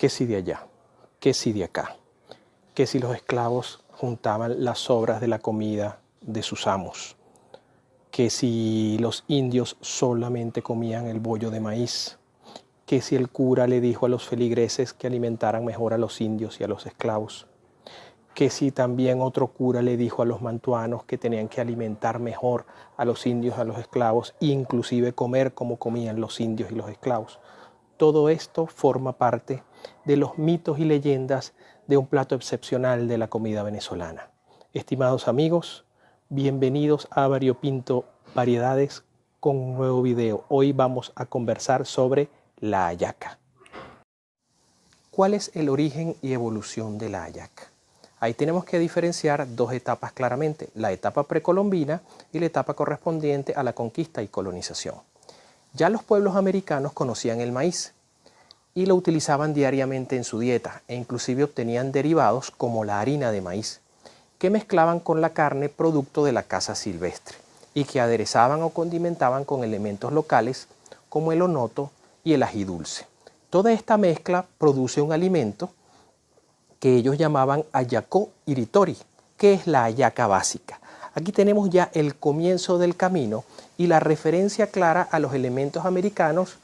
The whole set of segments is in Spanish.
¿Qué si de allá? ¿Qué si de acá? ¿Qué si los esclavos juntaban las sobras de la comida de sus amos? ¿Qué si los indios solamente comían el bollo de maíz? ¿Qué si el cura le dijo a los feligreses que alimentaran mejor a los indios y a los esclavos? ¿Qué si también otro cura le dijo a los mantuanos que tenían que alimentar mejor a los indios, a los esclavos, inclusive comer como comían los indios y los esclavos? Todo esto forma parte de los mitos y leyendas de un plato excepcional de la comida venezolana. Estimados amigos, bienvenidos a Variopinto Variedades con un nuevo video. Hoy vamos a conversar sobre la hallaca. ¿Cuál es el origen y evolución de la hallaca? Ahí tenemos que diferenciar dos etapas claramente, la etapa precolombina y la etapa correspondiente a la conquista y colonización. Ya los pueblos americanos conocían el maíz y lo utilizaban diariamente en su dieta e inclusive obtenían derivados como la harina de maíz, que mezclaban con la carne producto de la caza silvestre y que aderezaban o condimentaban con elementos locales como el onoto y el ají dulce. Toda esta mezcla produce un alimento que ellos llamaban hallacó iritori, que es la hallaca básica. Aquí tenemos ya el comienzo del camino y la referencia clara a los elementos americanos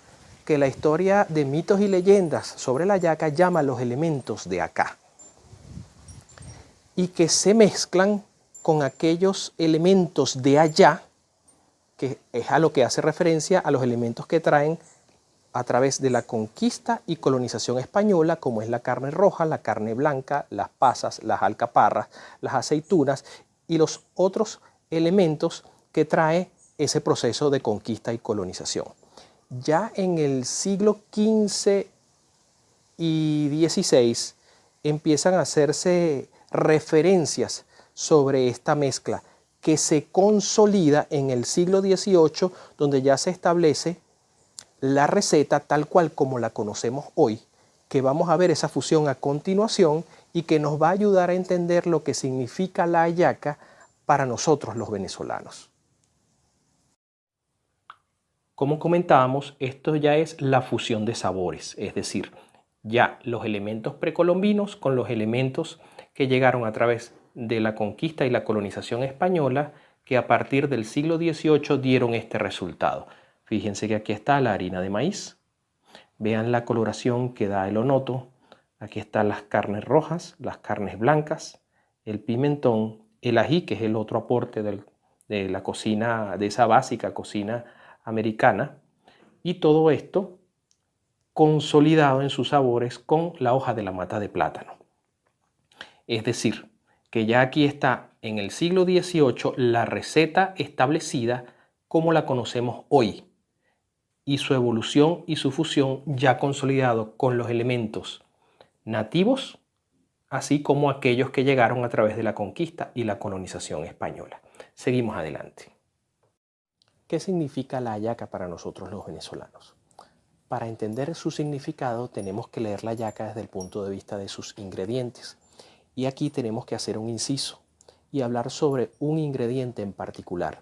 que la historia de mitos y leyendas sobre la hallaca llama los elementos de acá y que se mezclan con aquellos elementos de allá, que es a lo que hace referencia a los elementos que traen a través de la conquista y colonización española, como es la carne roja, la carne blanca, las pasas, las alcaparras, las aceitunas y los otros elementos que trae ese proceso de conquista y colonización. Ya en el siglo XV y XVI empiezan a hacerse referencias sobre esta mezcla que se consolida en el siglo XVIII, donde ya se establece la receta tal cual como la conocemos hoy, que vamos a ver esa fusión a continuación y que nos va a ayudar a entender lo que significa la hallaca para nosotros los venezolanos. Como comentábamos, esto ya es la fusión de sabores, es decir, ya los elementos precolombinos con los elementos que llegaron a través de la conquista y la colonización española, que a partir del siglo XVIII dieron este resultado. Fíjense que aquí está la harina de maíz, vean la coloración que da el onoto, aquí están las carnes rojas, las carnes blancas, el pimentón, el ají, que es el otro aporte de la cocina, de esa básica cocina americana, y todo esto consolidado en sus sabores con la hoja de la mata de plátano. Es decir, que ya aquí está en el siglo XVIII la receta establecida como la conocemos hoy, y su evolución y su fusión ya consolidado con los elementos nativos, así como aquellos que llegaron a través de la conquista y la colonización española. Seguimos adelante. ¿Qué significa la hallaca para nosotros los venezolanos? Para entender su significado tenemos que leer la hallaca desde el punto de vista de sus ingredientes. Y aquí tenemos que hacer un inciso y hablar sobre un ingrediente en particular.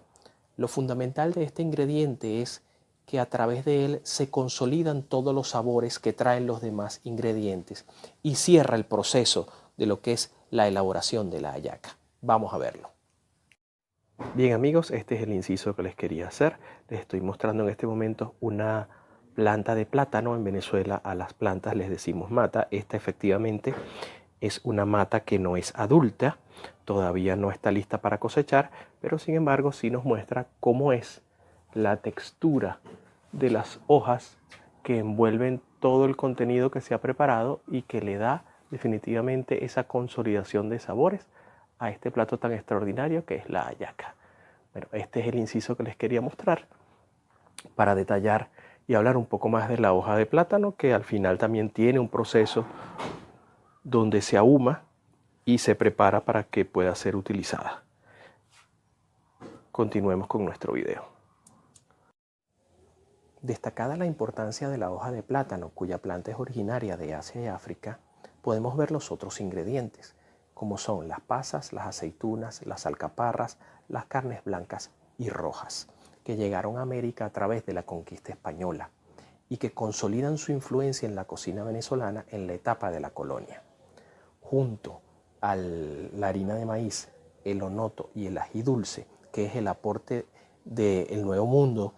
Lo fundamental de este ingrediente es que a través de él se consolidan todos los sabores que traen los demás ingredientes y cierra el proceso de lo que es la elaboración de la hallaca. Vamos a verlo. Bien amigos, este es el inciso que les quería hacer. Les estoy mostrando en este momento una planta de plátano. En Venezuela a las plantas les decimos mata. Esta efectivamente es una mata que no es adulta, todavía no está lista para cosechar, pero sin embargo sí nos muestra cómo es la textura de las hojas que envuelven todo el contenido que se ha preparado y que le da definitivamente esa consolidación de sabores a este plato tan extraordinario que es la hallaca. Bueno, este es el inciso que les quería mostrar para detallar y hablar un poco más de la hoja de plátano, que al final también tiene un proceso donde se ahuma y se prepara para que pueda ser utilizada. Continuemos con nuestro video. Destacada la importancia de la hoja de plátano, cuya planta es originaria de Asia y África, podemos ver los otros ingredientes, como son las pasas, las aceitunas, las alcaparras, las carnes blancas y rojas, que llegaron a América a través de la conquista española. y que consolidan su influencia en la cocina venezolana en la etapa de la colonia. Junto a la harina de maíz, el onoto y el ají dulce, que es el aporte del Nuevo Mundo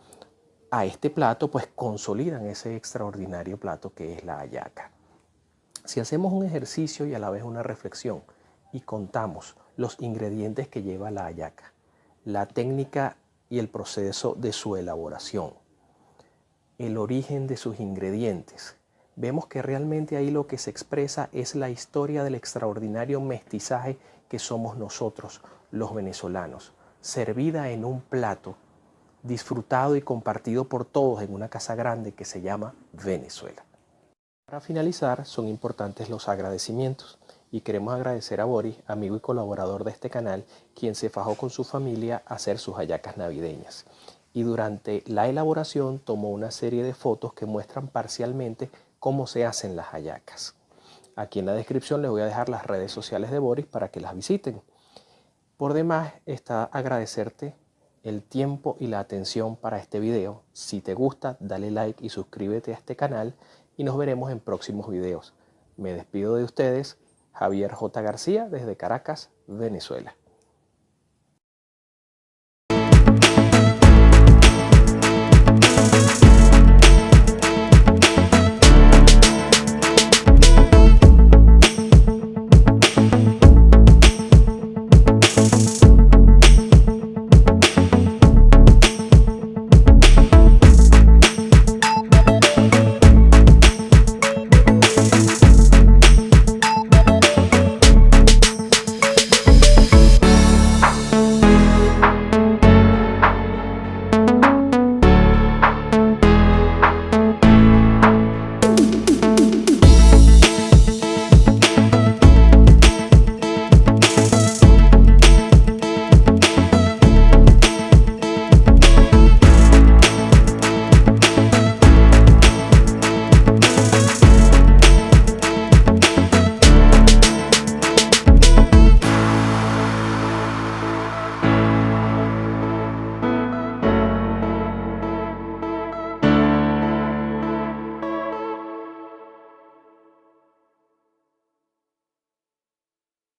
a este plato, pues consolidan ese extraordinario plato que es la hallaca. Si hacemos un ejercicio y a la vez una reflexión y contamos los ingredientes que lleva la hallaca, la técnica y el proceso de su elaboración, el origen de sus ingredientes, vemos que realmente ahí lo que se expresa es la historia del extraordinario mestizaje que somos nosotros, los venezolanos, servida en un plato, disfrutado y compartido por todos en una casa grande que se llama Venezuela. Para finalizar, son importantes los agradecimientos y queremos agradecer a Boris, amigo y colaborador de este canal, quien se fajó con su familia a hacer sus hallacas navideñas. Y durante la elaboración tomó una serie de fotos que muestran parcialmente cómo se hacen las hallacas. Aquí en la descripción les voy a dejar las redes sociales de Boris para que las visiten. Por demás está agradecerte el tiempo y la atención para este video. Si te gusta, dale like y suscríbete a este canal y nos veremos en próximos videos. Me despido de ustedes, Javier J. García desde Caracas, Venezuela.